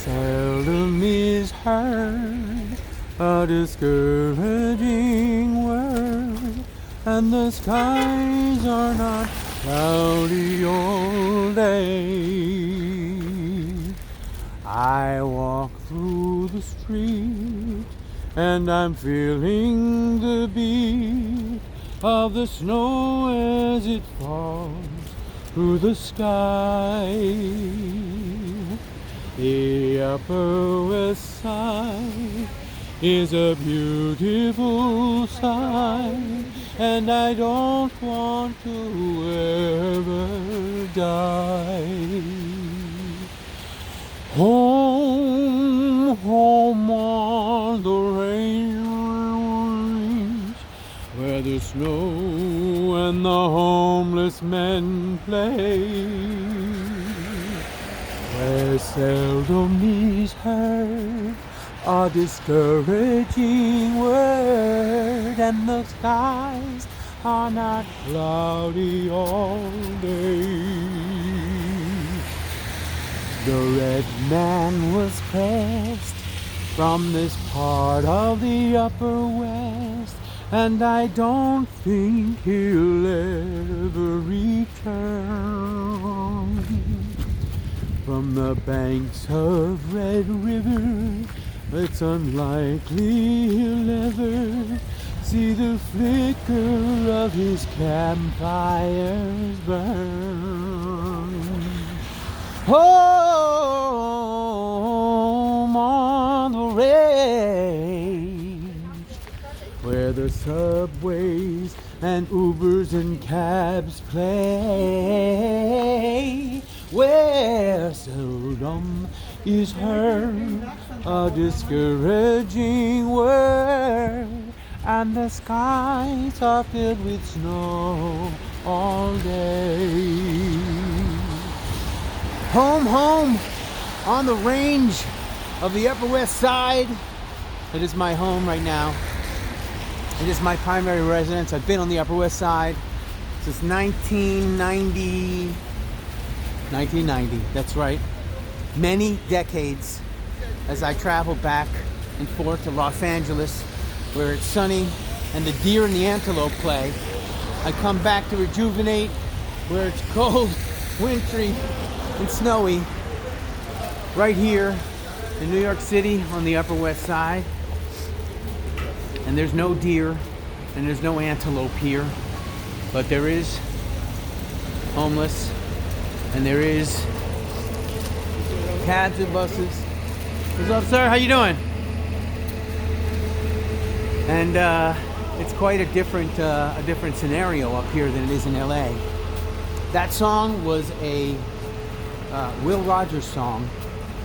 seldom is heard a discouraging word, and the skies are not cloudy all day. I walk through the street and I'm feeling the beat of the snow as it falls through the sky. The Upper West Side is a beautiful sight, and I don't want to ever die. Home, home on the range, where the snow and the homeless men play, where seldom is heard a discouraging word, and the skies are not cloudy all day. The red man was pressed from this part of the Upper West, and I don't think he'll ever return. From the banks of Red River, it's unlikely he'll ever see the flicker of his campfires burn. Home on the range, where the subways and Ubers and cabs play, where seldom is heard a discouraging word, and the skies are filled with snow all day. Home, home on the range of the Upper West Side. It is my home right now. It is my primary residence. I've been on the Upper West Side since 1990. That's right. Many decades as I travel back and forth to Los Angeles, where it's sunny and the deer and the antelope play. I come back to rejuvenate where it's cold, wintry, and snowy, right here in New York City on the Upper West Side. And there's no deer and there's no antelope here, but there is homeless and there is cabs and buses. What's up, sir? How you doing? And it's quite a different scenario up here than it is in LA. That song was a Will Rogers song,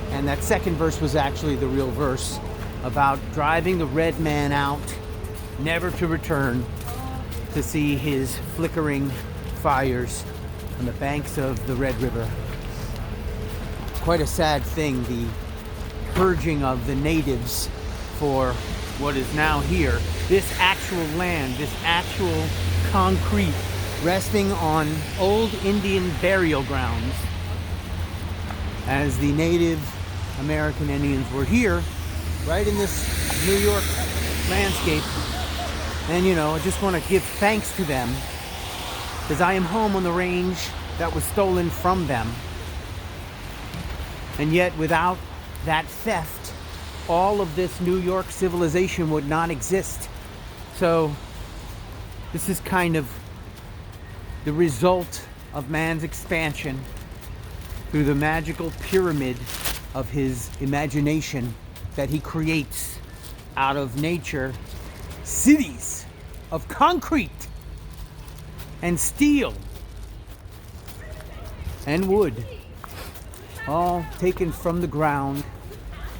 and that second verse was actually the real verse about driving the red man out, never to return, to see his flickering fires on the banks of the Red River. Quite a sad thing, the purging of the natives for what is now here, this actual land, this actual concrete resting on old Indian burial grounds, as the Native American Indians were here, right in this New York landscape. And I just want to give thanks to them, because I am home on the range that was stolen from them. And yet without that theft, all of this New York civilization would not exist. So this is kind of the result of man's expansion through the magical pyramid of his imagination that he creates out of nature, cities of concrete and steel and wood, all taken from the ground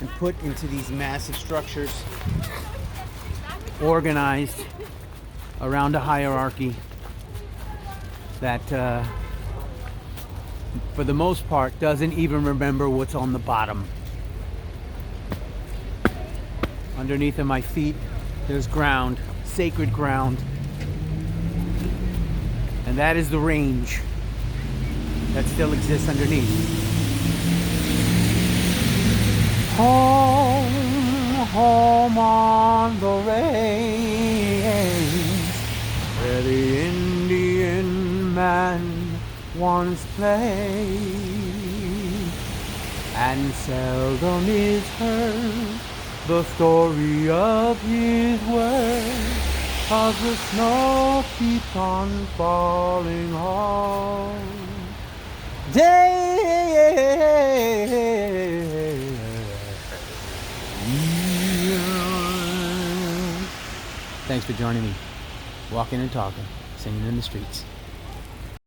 and put into these massive structures, organized around a hierarchy that for the most part doesn't even remember what's on the bottom. Underneath of my feet there's ground, sacred ground, and that is the range that still exists underneath. Home, home on the range, where the Indian man once played, and seldom is heard the story of his words, 'cause the snow keeps on falling all day. Thanks for joining me, walking and talking, singing in the streets.